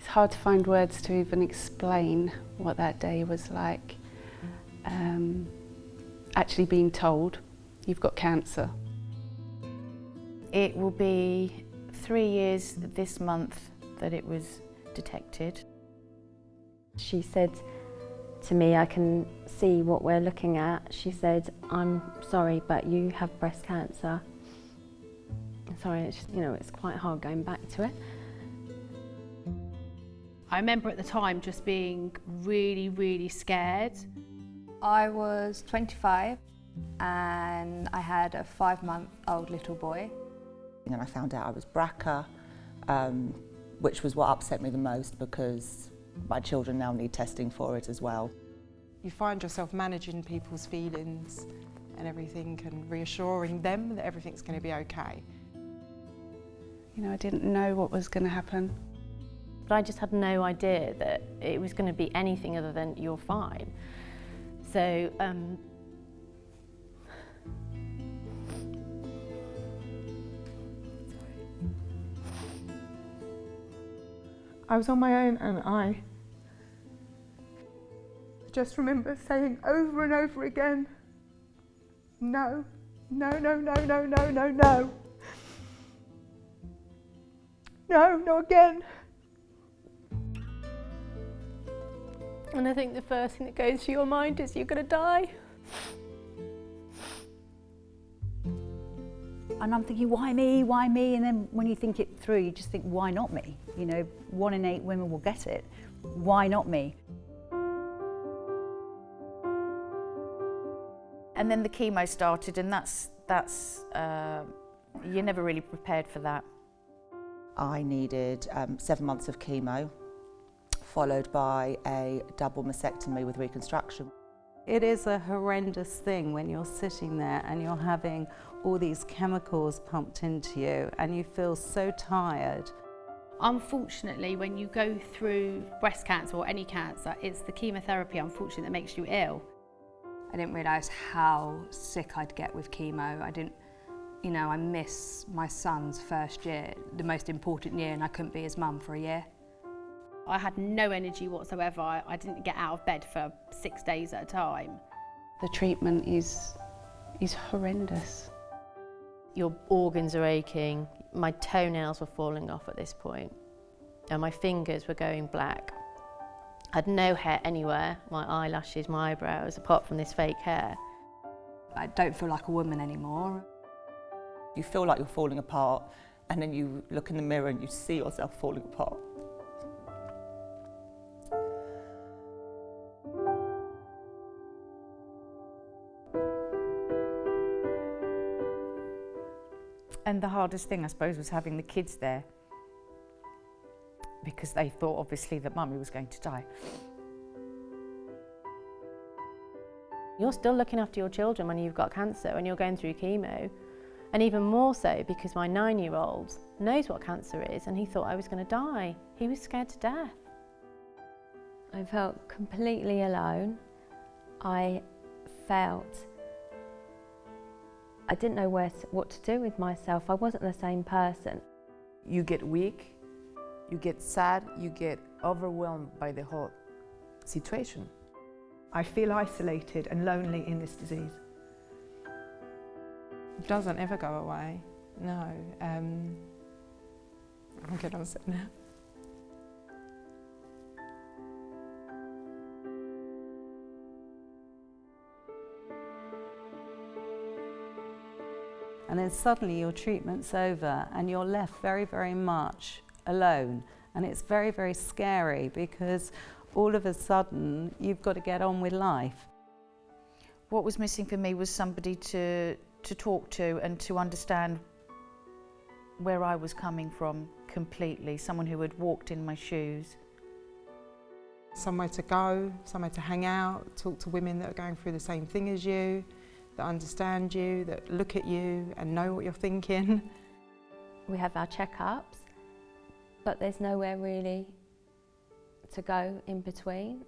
hard to find words to even explain what that day was like. Actually being told you've got cancer. It will be 3 years this month that it was detected. She said to me, I can see what we're looking at. She said, I'm sorry, but you have breast cancer. Sorry, it's just, it's quite hard going back to it. I remember at the time just being really, really scared. I was 25 and I had a 5-month-old little boy. And I found out I was BRCA, which was what upset me the most because my children now need testing for it as well. You find yourself managing people's feelings and everything and reassuring them that everything's going to be okay. I didn't know what was going to happen. But I just had no idea that it was going to be anything other than you're fine. So, I was on my own and I just remember saying over and over again, no, no, no, no, no, no, no, no. No, not again. and I think the first thing that goes through your mind is you're going to die. And I'm thinking, why me, why me? And then when you think it through, you just think, why not me? 1 in 8 women will get it. Why not me? And then the chemo started, and that's you're never really prepared for that. I needed 7 months of chemo, followed by a double mastectomy with reconstruction. It is a horrendous thing when you're sitting there and you're having all these chemicals pumped into you and you feel so tired. Unfortunately, when you go through breast cancer or any cancer, it's the chemotherapy, unfortunately, that makes you ill. I didn't realise how sick I'd get with chemo. I miss my son's first year, the most important year, and I couldn't be his mum for a year. I had no energy whatsoever. I didn't get out of bed for 6 days at a time. The treatment is horrendous. Your organs are aching, my toenails were falling off at this point, and my fingers were going black. I had no hair anywhere, my eyelashes, my eyebrows, apart from this fake hair. I don't feel like a woman anymore. You feel like you're falling apart, and then you look in the mirror and you see yourself falling apart. And the hardest thing, I suppose, was having the kids there, because they thought, obviously, that Mummy was going to die. You're still looking after your children when you've got cancer and you're going through chemo, and even more so because my 9-year-old knows what cancer is and he thought I was going to die. He was scared to death. I felt completely alone. I didn't know what to do with myself. I wasn't the same person. You get weak, you get sad, you get overwhelmed by the whole situation. I feel isolated and lonely in this disease. It doesn't ever go away, no. I'm good on sit now. And then suddenly your treatment's over and you're left very, very much alone. And it's very, very scary because all of a sudden you've got to get on with life. What was missing for me was somebody to talk to and to understand where I was coming from completely, someone who had walked in my shoes. Somewhere to go, somewhere to hang out, talk to women that are going through the same thing as you, that understand you, that look at you and know what you're thinking. We have our checkups, but there's nowhere really to go in between.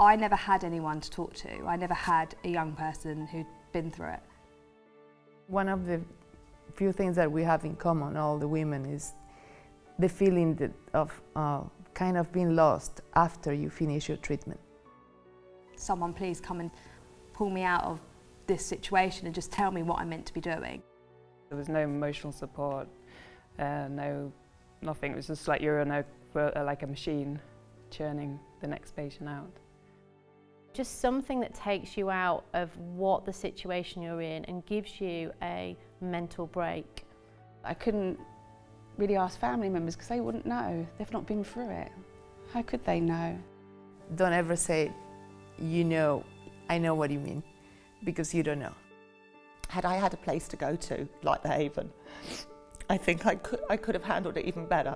I never had anyone to talk to. I never had a young person who'd been through it. One of the few things that we have in common, all the women, is the feeling of kind of being lost after you finish your treatment. Someone please come and pull me out of this situation and just tell me what I'm meant to be doing. There was no emotional support, nothing. It was just like you're like a machine churning the next patient out. Just something that takes you out of what the situation you're in and gives you a mental break. I couldn't really ask family members because they wouldn't know. They've not been through it. How could they know? Don't ever say, you know, I know what you mean, because you don't know. Had I had a place to go to, like the Haven, I think I could have handled it even better.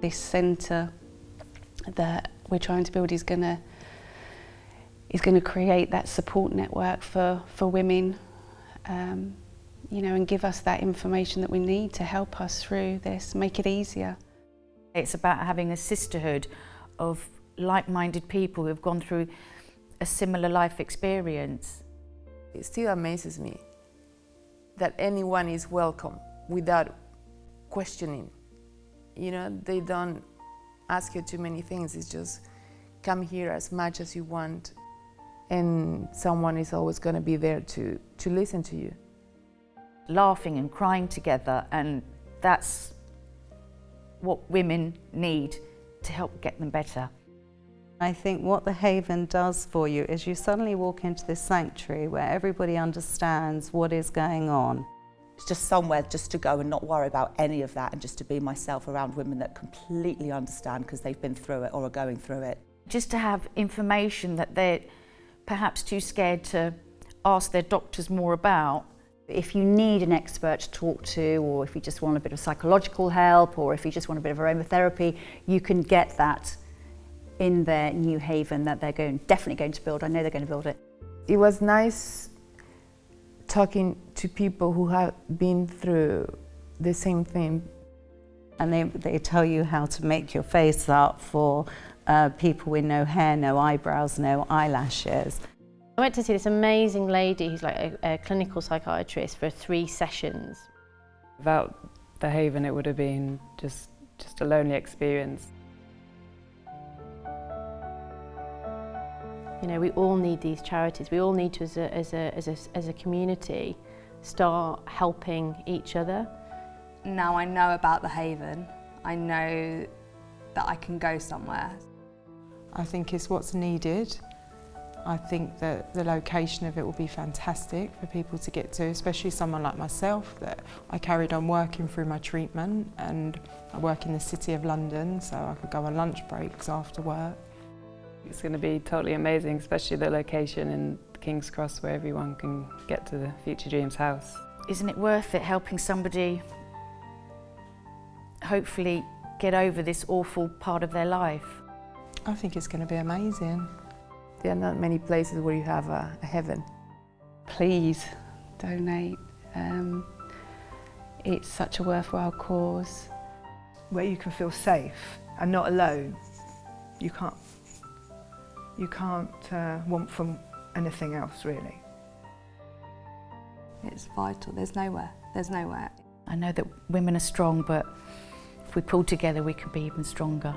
This centre that we're trying to build is going to create that support network for women, you know, and give us that information that we need to help us through this, make it easier. It's about having a sisterhood of like-minded people who have gone through a similar life experience. It still amazes me that anyone is welcome without questioning. You know, they don't ask you too many things. It's just come here as much as you want, and someone is always going to be there to listen to you. Laughing and crying together, and that's what women need to help get them better. I think what the Haven does for you is you suddenly walk into this sanctuary where everybody understands what is going on. It's just somewhere just to go and not worry about any of that, and just to be myself around women that completely understand because they've been through it or are going through it. Just to have information that they're perhaps too scared to ask their doctors more about. If you need an expert to talk to, or if you just want a bit of psychological help, or if you just want a bit of aromatherapy, you can get that in their new Haven that they're definitely going to build. I know they're going to build it. It was nice talking to people who have been through the same thing. And they tell you how to make your face up for people with no hair, no eyebrows, no eyelashes. I went to see this amazing lady who's like a clinical psychiatrist for 3 sessions. Without the Haven, it would have been just a lonely experience. You know, we all need these charities. We all need to, as a community, start helping each other. Now I know about the Haven, I know that I can go somewhere. I think it's what's needed. I think that the location of it will be fantastic for people to get to, especially someone like myself, that I carried on working through my treatment, and I work in the City of London, so I could go on lunch breaks after work. It's going to be totally amazing, especially the location in King's Cross where everyone can get to the Future Dreams house. Isn't it worth it helping somebody hopefully get over this awful part of their life? I think it's going to be amazing. There are not many places where you have a Heaven. Please donate. It's such a worthwhile cause. Where you can feel safe and not alone. You can't want from anything else, really. It's vital. There's nowhere. I know that women are strong, but if we pull together, we can be even stronger.